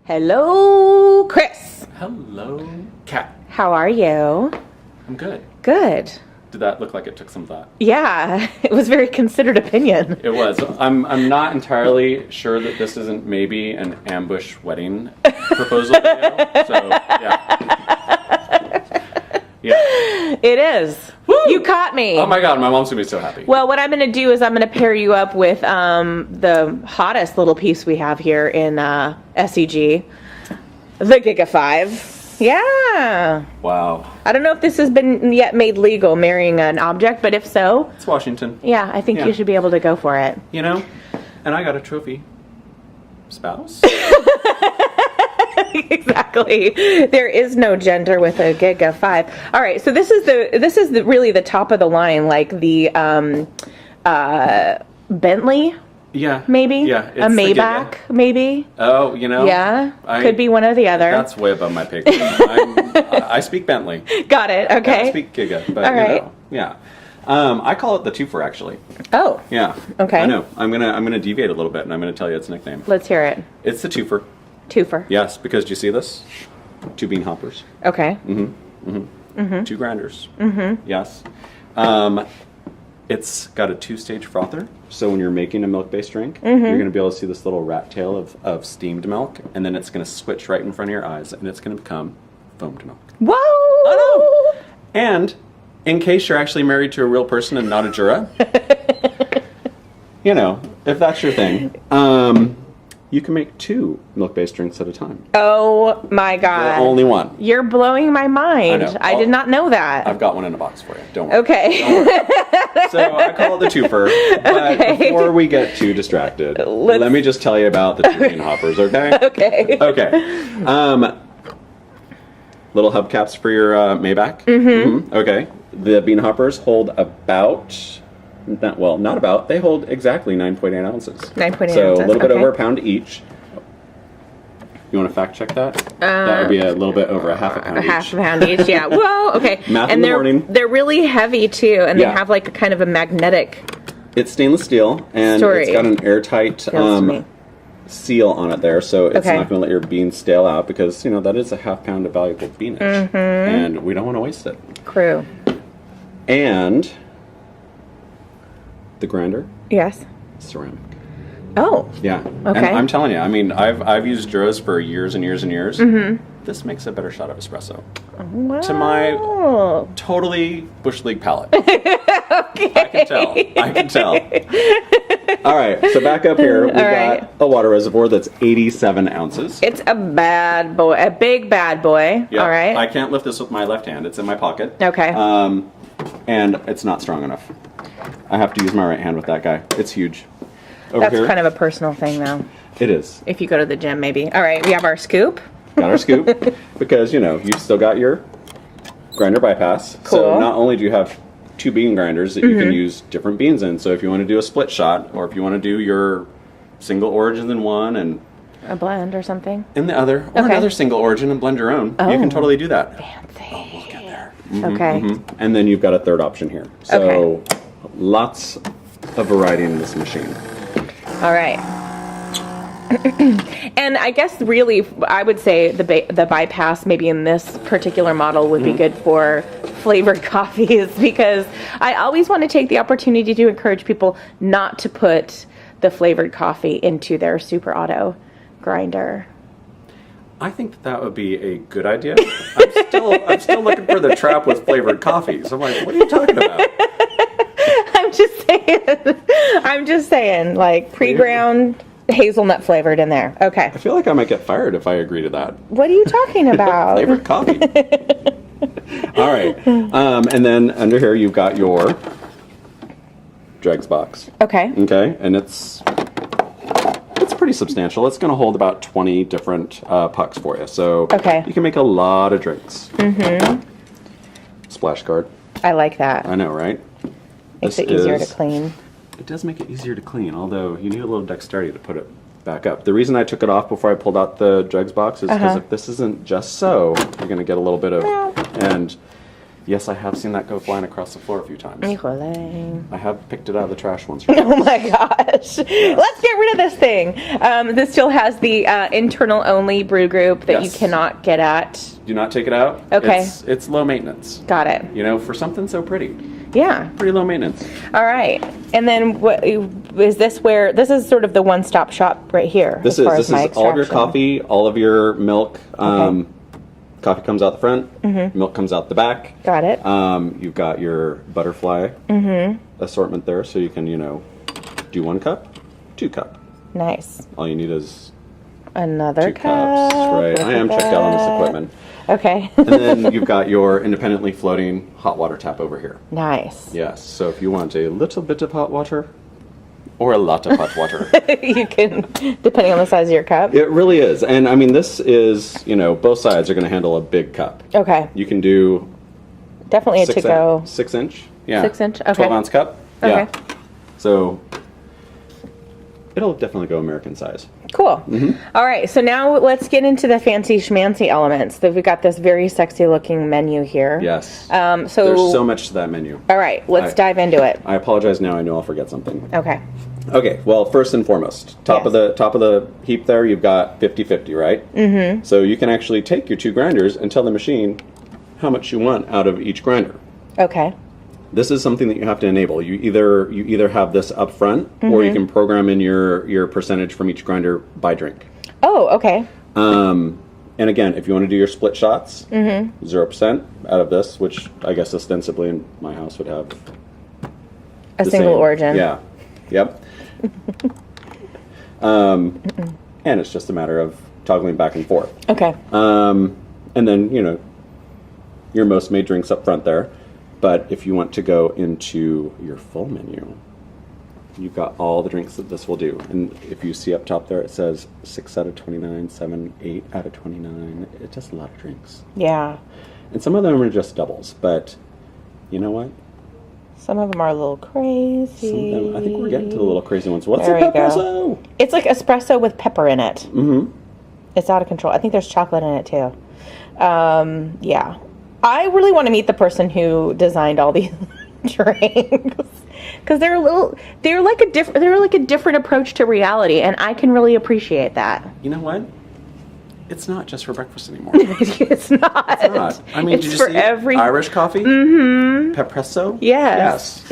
Hello, Chris. Hello, Kat. How are you? I'm good. Good. Did that look like it took some thought? Yeah, it was very considered opinion. It was. I'm not entirely sure that this isn't maybe an ambush wedding proposal video. So yeah. Yeah. It is. Woo! You caught me. Oh my god, my mom's gonna be so happy. Well, what I'm going to do is I'm going to pair you up with the hottest little piece we have here in SEG, the Giga 5. Yeah. Wow. I don't know if this has been yet made legal, marrying an object, but if so, It's Washington. yeah, I think you should be able to go for it. You know? And I got a trophy spouse. Exactly. There is no gender with a Giga 5. All right, so this is really the top of the line, like the Bentley, Yeah. maybe. Yeah. A Maybach, maybe. Oh, you know? Yeah. Could be one or the other. That's way above my pay grade. I speak Bentley. Got it. Okay. I speak Giga, but All right. you know, yeah. I call it the twofer, actually. Oh. Yeah. Okay. I know. I'm gonna deviate a little bit, and I'm gonna tell you its nickname. Let's hear it. It's the twofer. Twofer. Yes, because do you see this? 2 bean hoppers. Okay. Mm-hmm. 2 grinders. Mm-hmm. Yes. It's got a 2-stage frother, so when you're making a milk-based drink, you're going to be able to see this little rat tail of steamed milk, and then it's going to switch right in front of your eyes, and it's going to become foamed milk. Whoa! I know! And in case you're actually married to a real person and not a Jura, you know, if that's your thing, you can make 2 milk-based drinks at a time. Oh my god. Only one. You're blowing my mind. I know. I did not know that. I've got one in a box for you. Don't worry. Okay. Don't worry. So I call it the twofer. But Okay. before we get too distracted, let me just tell you about the 2 bean hoppers, okay? Okay. Okay. Little hubcaps for your Maybach. Mm-hmm. Okay. The bean hoppers hold about... not about. They hold exactly 9.8 ounces. 9.8 ounces. So a little bit okay. over a pound each. You want to fact check that? That would be a little bit over a half a pound each. Half a pound each, yeah. Well, okay. Math and in the morning. They're really heavy too, and Yeah. they have like a kind of a magnetic. It's stainless steel, and it's got an airtight seal on it there, so it's not going to let your beans stale out because, you know, that is a half pound of valuable beanage, and we don't want to waste it. True. And the grinder, Yes. ceramic. Oh. Yeah. Okay. And I'm telling you, I mean, I've used Juras for years and years and years. Mm-hmm. This makes a better shot of espresso. Wow. To my totally Bush League palate. Okay. I can tell. All right, so back up here, we've got a water reservoir that's 87 ounces. It's a bad boy, a big bad boy. Yeah, all right. I can't lift this with my left hand. It's in my pocket. Okay. And it's not strong enough. I have to use my right hand with that guy. It's huge. Over That's here, kind of a personal thing, though. it is. If you go to the gym, maybe. All right, we have our scoop. Got our scoop because, you know, you've still got your grinder bypass. Cool. So not only do you have 2 bean grinders that you can use different beans in. So if you want to do a split shot, or if you want to do your single origins in one and A blend or something. in the other, or another single origin and blend your own, you can totally do that. Fancy. Oh, we'll get there. Okay. And then you've got a third option here. So lots of variety in this machine. All right. And I guess really, I would say the bypass maybe in this particular model would be good for flavored coffees, because I always want to take the opportunity to encourage people not to put the flavored coffee into their super auto grinder. I think that would be a good idea. I'm still looking for the trap with flavored coffees. I'm like, what are you talking about? I'm just saying, like pre-ground hazelnut flavored in there. Okay. I feel like I might get fired if I agree to that. What are you talking about? Flavored coffee. All right. And then under here you've got your dregs box. Okay. Okay. And it's pretty substantial. It's going to hold about 20 different pucks for you. So you can make a lot of drinks. Mm-hmm. Splash guard. I like that. I know, right? Makes it easier to clean. It does make it easier to clean, although you need a little dexterity to put it back up. The reason I took it off before I pulled out the dregs box is because if this isn't just so, you're going to get a little bit of... And Yes, I have seen that go flying across the floor a few times. Híjole. I have picked it out of the trash once. Oh my gosh. Let's get rid of this thing. This still has the internal only brew group that you cannot get at. Do not take it out. Okay. It's low maintenance. Got it. You know, for something so pretty. Yeah. Pretty low maintenance. All right. And then what is this where this is sort of the one-stop shop right here? This is all of your coffee, all of your milk. Okay. Coffee comes out the front, milk comes out the back. Got it. You've got your butterfly assortment there, so you can, do 1 cup, 2 cup. Nice. All you need is another 2 cups. Right. I am checked out on this equipment. Okay. And then you've got your independently floating hot water tap over here. Nice. Yes. So if you want a little bit of hot water or a lot of hot water. You can, depending on the size of your cup. It really is. And I mean, this is, both sides are going to handle a big cup. Okay. You can do definitely a to-go. 6 inch. Yeah. 6 inch. Okay. 12 ounce cup. Okay. Yeah. So it'll definitely go American size. Cool. All right. So now let's get into the fancy schmancy elements. We've got this very sexy looking menu here. Yes. So there's so much to that menu. All right. Let's dive into it. I apologize now. I know I'll forget something. Okay. Okay, well, first and foremost, top of the heap there, you've got 50-50, right? Mm-hmm. So you can actually take your 2 grinders and tell the machine how much you want out of each grinder. Okay. This is something that you have to enable. You either have this up front, or you can program in your percentage from each grinder by drink. Oh, okay. And again, if you want to do your split shots, 0% out of this, which I guess ostensibly in my house would have a single origin. Yeah. Yep. And it's just a matter of toggling back and forth. Okay. And then, your most made drinks up front there. But if you want to go into your full menu, you've got all the drinks that this will do. And if you see up top there, it says 6 out of 29, 7, 8 out of 29. It does a lot of drinks. Yeah. And some of them are just doubles. But you know what? Some of them are a little crazy. Some of them, I think we're getting to the little crazy ones. What's there a espresso? It's like espresso with pepper in it. Mm-hmm. It's out of control. I think there's chocolate in it too. Yeah. I really want to meet the person who designed all these drinks because they're like a different approach to reality, and I can really appreciate that. You know what? It's not just for breakfast anymore. It's not. It's not. I mean, it's did you for see every Irish coffee? Mm-hmm. Pepresso? Yes.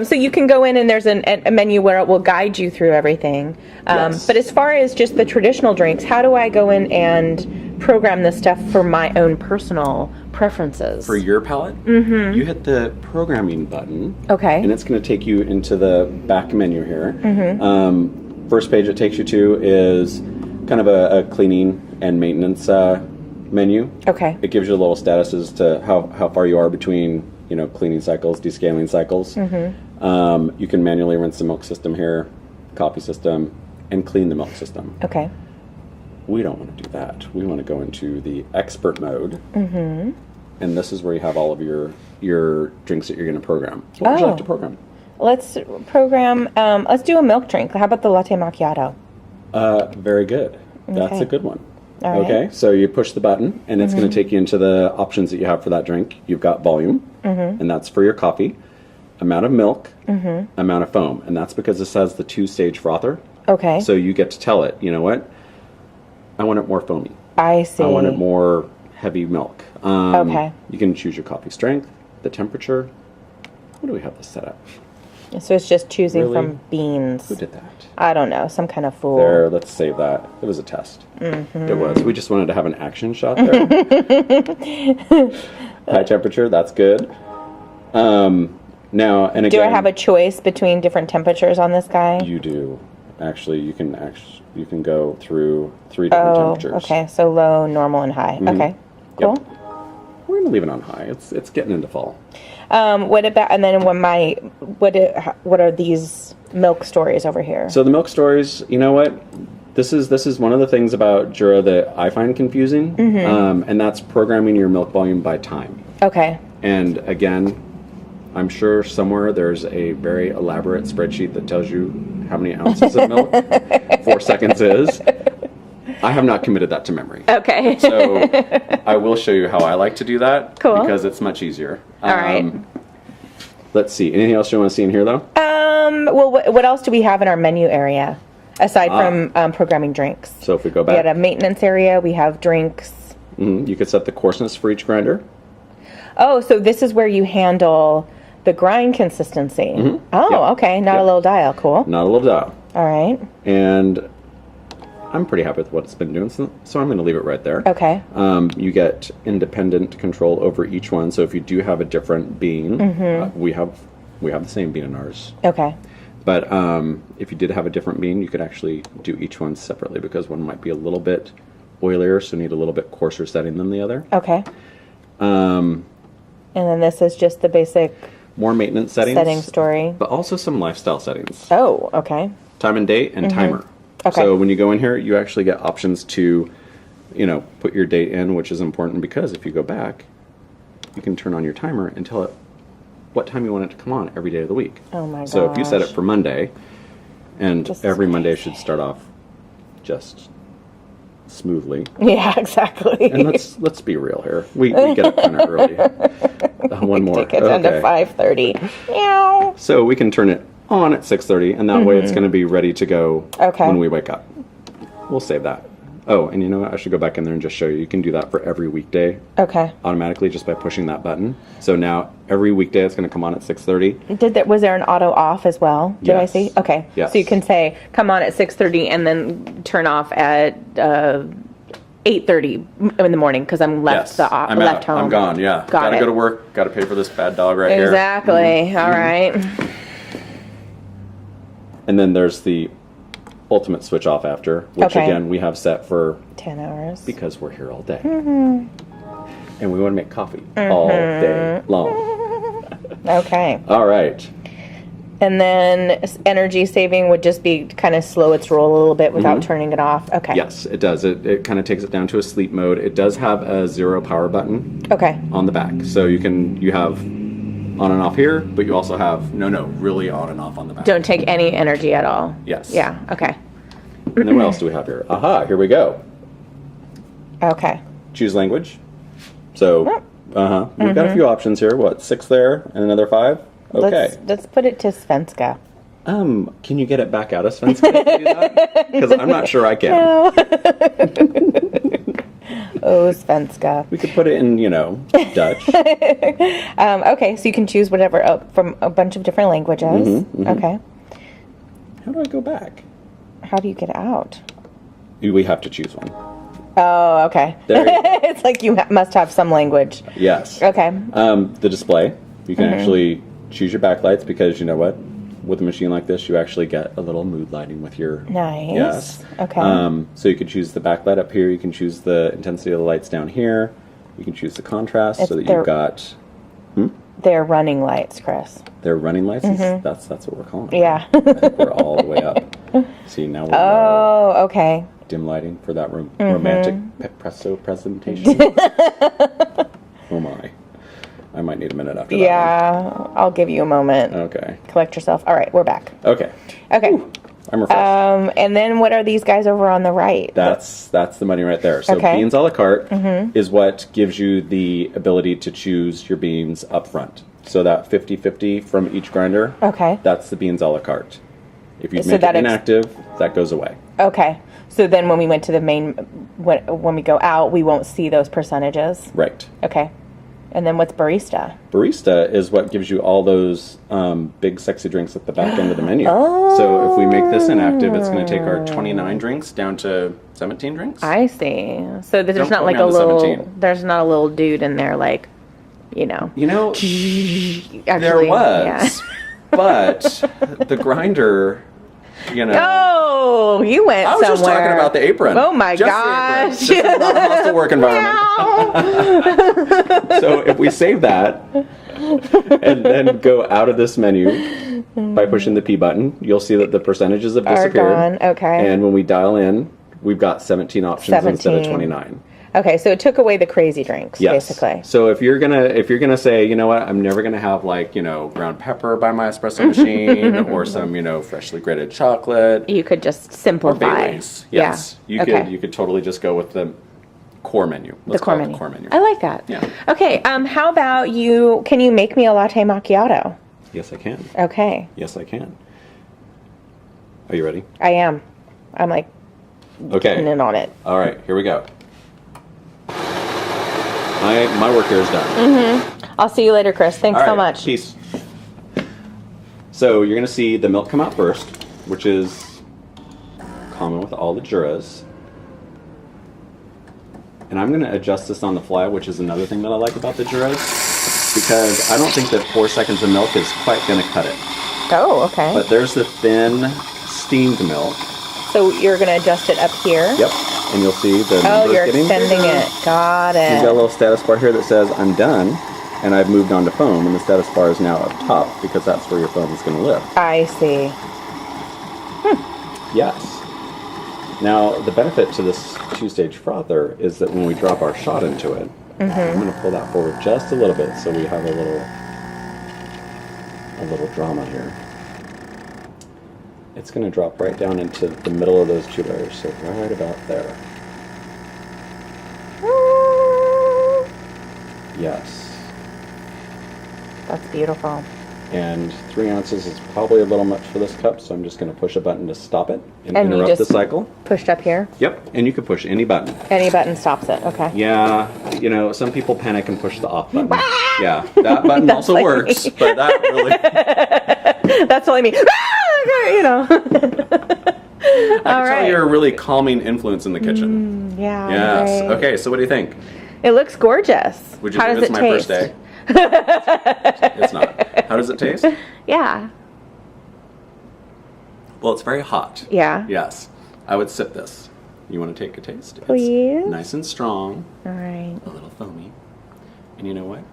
So you can go in and there's a menu where it will guide you through everything. Yes. But as far as just the traditional drinks, how do I go in and program this stuff for my own personal preferences? For your palate, you hit the programming button. Okay. And it's going to take you into the back menu here. Mm-hmm. First page it takes you to is kind of a cleaning and maintenance menu. Okay. It gives you a little status as to how far you are between cleaning cycles, descaling cycles. Mm-hmm. You can manually rinse the milk system here, coffee system, and clean the milk system. Okay. We don't want to do that. We want to go into the expert mode. Mm-hmm. And this is where you have all of your drinks that you're going to program. What would you like to program? Let's program, let's do a milk drink. How about the latte macchiato? Very good. That's Okay. a good one. All right. Okay, so you push the button, and it's going to take you into the options that you have for that drink. You've got volume, and that's for your coffee, amount of milk, amount of foam, and that's because this has the 2-stage frother. Okay. So you get to tell it, you know what? I want it more foamy. I see. I want it more heavy milk. Okay. You can choose your coffee strength, the temperature. What do we have this set up? So it's just choosing Really? from beans. Who did that? I don't know. Some kind of fool. There, let's save that. It was a test. It was. We just wanted to have an action shot there. High temperature, that's good. Now, and again, Do I have a choice between different temperatures on this guy? You do. Actually, you can go through 3 different temperatures. Okay. So low, normal, and high. Okay. Cool. Yep. We're gonna leave it on high. It's getting into fall. What about, and then what are these milk stories over here? So the milk stories, you know what? This is one of the things about Jura that I find confusing, and that's programming your milk volume by time. Okay. And again, I'm sure somewhere there's a very elaborate spreadsheet that tells you how many ounces of milk 4 seconds is. I have not committed that to memory. Okay. So I will show you how I like to do that. Cool. Because it's much easier. All right. Let's see. Anything else you want to see in here, though? Well, what else do we have in our menu area aside from programming drinks? So if we go We back, had a maintenance area. We have drinks. you could set the coarseness for each grinder. Oh, so this is where you handle the grind consistency. Oh, Yep. okay. Not Yep. a little dial. Cool. Not a little dial. All right. And I'm pretty happy with what it's been doing, so I'm going to leave it right there. Okay. You get independent control over each one. So if you do have a different bean, we have the same bean in ours. Okay. But if you did have a different bean, you could actually do each one separately because one might be a little bit oilier, so need a little bit coarser setting than the other. Okay. And then this is just the basic More maintenance settings. setting story. But also some lifestyle settings. Oh, okay. Time and date and timer. Okay. So when you go in here, you actually get options to, put your date in, which is important because if you go back, you can turn on your timer and tell it what time you want it to come on every day of the week. Oh my gosh. So if you set it for Monday, and This is every Monday crazy. should start off just smoothly. Yeah, exactly. And let's be real here. We get up kind of early. One more. Take it down to 5:30. Meow. So we can turn it on at 6:30, and that way it's going to be ready to go Okay. when we wake up. We'll save that. Oh, and you know what? I should go back in there and just show you. You can do that for every weekday Okay. automatically just by pushing that button. So now every weekday it's going to come on at 6:30. Was there an auto off as well? Did I Yes. see? Okay. Yes. So you can say come on at 6:30 and then turn off at 8:30 in the morning because I'm left I'm left out. home. I'm gone. Yeah. Got Gotta it. go to work. Gotta pay for this bad dog right here. Exactly. All right. And then there's the ultimate switch off after, which Okay. again we have set for 10 hours. because we're here all day. And we want to make coffee all day long. Okay. All right. And then energy saving would just be kind of slow its roll a little bit without turning it off. Okay. Yes, it does. It kind of takes it down to a sleep mode. It does have a 0 power button Okay. on the back. So you have on and off here, but you also have really on and off on the back. Don't take any energy at all. Yes. Yeah. Okay. And then what else do we have here? Aha, here we go. Okay. Choose language. So, we've got a few options here. What, 6 there and another 5? Okay. Let's put it to Svenska. Can you get it back out of Svenska to do that? Because I'm not sure I can. No. Oh, Svenska. We could put it in, Dutch. Okay, so you can choose whatever from a bunch of different languages. Okay. How do I go back? How do you get out? We have to choose one. Oh, okay. There you go. It's like you must have some language. Yes. Okay. The display. You can actually choose your backlights because you know what? With a machine like this, you actually get a little mood lighting with your... Nice. Yes. Okay. So you can choose the backlight up here. You can choose the intensity of the lights down here. You can choose the contrast so that you've got... They're running lights, Chris. They're running lights? That's what we're calling them. Yeah. I think we're all the way up. See, now we're Oh, okay. dim lighting for that romantic espresso presentation. Oh my. I might need a minute after that Yeah, I'll give you a moment. one. Okay. Collect yourself. All right, we're back. Okay. Okay. I'm refreshed. And then what are these guys over on the right? That's the money right there. So Okay. beans a la carte is what gives you the ability to choose your beans up front. So that 50-50 from each grinder, Okay. that's the beans a la carte. If you So make that it inactive, that goes away. Okay. So then when we went to the main, when we go out, we won't see those percentages. Right. Okay. And then what's barista? Barista is what gives you all those big sexy drinks at the back end of the menu. So if we make this inactive, it's going to take our 29 drinks down to 17 drinks. I see. So there's Don't not quote like me a on the little, 17. there's not a little dude in there like, actually, there was, yeah. but the grinder, Oh, you went I was somewhere. just talking about the apron. Oh my Just gosh. the apron. This is not a hostile work environment. So if we save that and then go out of this menu by pushing the P button, you'll see that the percentages have Are disappeared. gone. Okay. And when we dial in, we've got 17 options instead of 17. 29. Okay, so it took away the crazy drinks, Yes. basically. So if you're gonna say, you know what, I'm never gonna have like, ground pepper by my espresso machine or some, freshly grated chocolate. You could just Or simplify. Baileys. Yes. Yeah. You could totally just go with the core menu. Let's The core call it menu. the core menu. I like that. Yeah. Okay, how about can you make me a latte macchiato? Yes, I can. Okay, Yes, I can. Are you ready? I am. I'm like Okay. getting in on it. All right, here we go. My work here is done. I'll see you later, Chris. Thanks All so right, much. Peace. So you're going to see the milk come out first, which is common with all the Juras. And I'm going to adjust this on the fly, which is another thing that I like about the Juras, because I don't think that 4 seconds of milk is quite going to cut it. Oh, okay. But there's the thin steamed milk. So you're going to adjust it up here? Yep. And you'll see the Oh, numbers you're getting extending bigger. it. Got You've got a it. little status bar here that says I'm done, and I've moved on to foam, and the status bar is now up top because that's where your foam is going to live. I see. Yes. Now, the benefit to this two-stage frother is that when we drop our shot into it, I'm going to pull that forward just a little bit so we have a little drama here. It's going to drop right down into the middle of those two layers, so right about there. Yes. That's beautiful. And 3 ounces is probably a little much for this cup, so I'm just going to push a button to stop it and And you interrupt the just- cycle. Pushed up here? Yep, and you can push any button. Any button stops it. Okay. Yeah, some people panic and push the off button. Yeah, that button That's also like works, me. but that really... That's only me. All I can tell right. you're a really calming influence in the kitchen. Yeah. Yes. great. Okay, so what do you think? It looks gorgeous. Would you How think does it's it my taste? first day? It's not. How does it taste? Yeah. Well, it's very hot. Yeah. Yes. I would sip this. You want to take a taste? Please. It's nice and strong, All right. a little foamy. And you know what?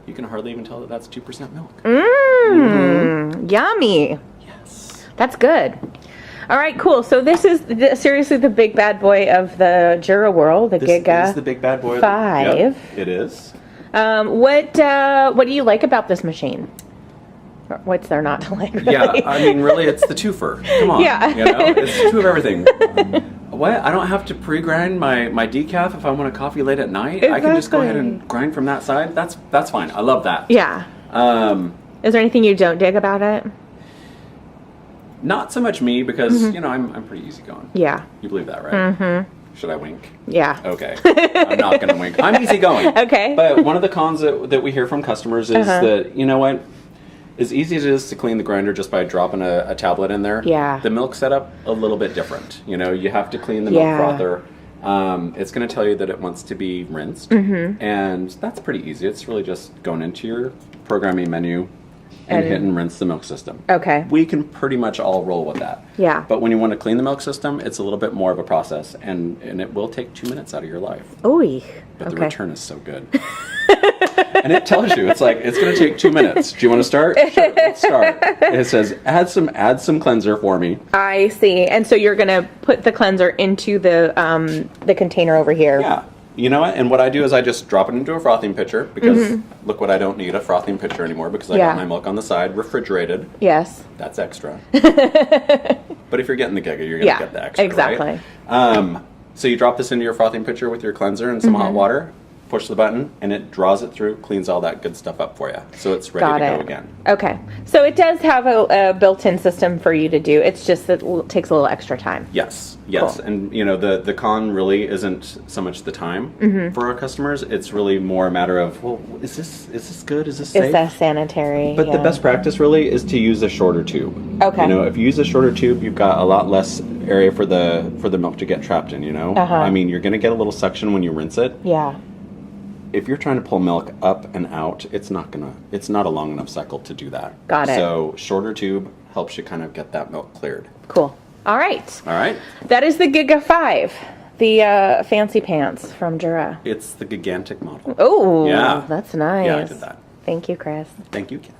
You can hardly even tell that that's 2% milk. Yummy. Yes. That's good. All right, cool. So this is seriously the big bad boy of the Jura world, the This Giga is the big bad boy. 5. Yep, it is. What do you like about this machine? Or what's there not to like? Really? Yeah, I mean, really, it's the twofer. Come on. Yeah. It's two of everything. What? I don't have to pre-grind my decaf if I want a coffee late at night? I can just go ahead and grind from that side? That's fine. I love that. Yeah. Is there anything you don't dig about it? Not so much me, because, I'm pretty easygoing. Yeah. You believe that, right? Mm-hmm. Should I wink? Yeah. Okay. I'm not going to wink. I'm easygoing. Okay. But one of the cons that we hear from customers is that, you know what? As easy as it is to clean the grinder just by dropping a tablet in there, Yeah. the milk setup a little bit different. You have to clean the milk frother. It's going to tell you that it wants to be rinsed, and that's pretty easy. It's really just going into your programming menu and hit and rinse the milk system. Okay. We can pretty much all roll with that. Yeah. But when you want to clean the milk system, it's a little bit more of a process, and it will take 2 minutes out of your life. Ooh. But the return is so good. And it tells you, it's like, it's going to take 2 minutes. Do you want to start? Sure, let's start. And it says, add some cleanser for me. I see. And so you're going to put the cleanser into the container over here. Yeah. You know what? And what I do is I just drop it into a frothing pitcher, because look what, I don't need a frothing pitcher anymore because I got my milk on the side, refrigerated. Yes. That's extra. But if you're getting the Giga, you're going to get the extra, exactly. right? So you drop this into your frothing pitcher with your cleanser and some hot water, push the button, and it draws it through, cleans all that good stuff up for you. So it's ready to go again. Okay. So it does have a built-in system for you to do. It's just that it takes a little extra time. Yes. Cool. And the con really isn't so much the time for our customers. It's really more a matter of, well, is this good? Is this safe? Is that sanitary? But the best practice really is to use a shorter tube. Okay. If you use a shorter tube, you've got a lot less area for the milk to get trapped in, I mean, you're going to get a little suction when you rinse it. Yeah. If you're trying to pull milk up and out, it's not a long enough cycle to do that. Got it. So shorter tube helps you kind of get that milk cleared. Cool. All right. All right. That is the Giga 5, the fancy pants from Jura. It's the gigantic model. Oh, Yeah. that's nice. Yeah, I did that. Thank you, Chris. Thank you, Ken.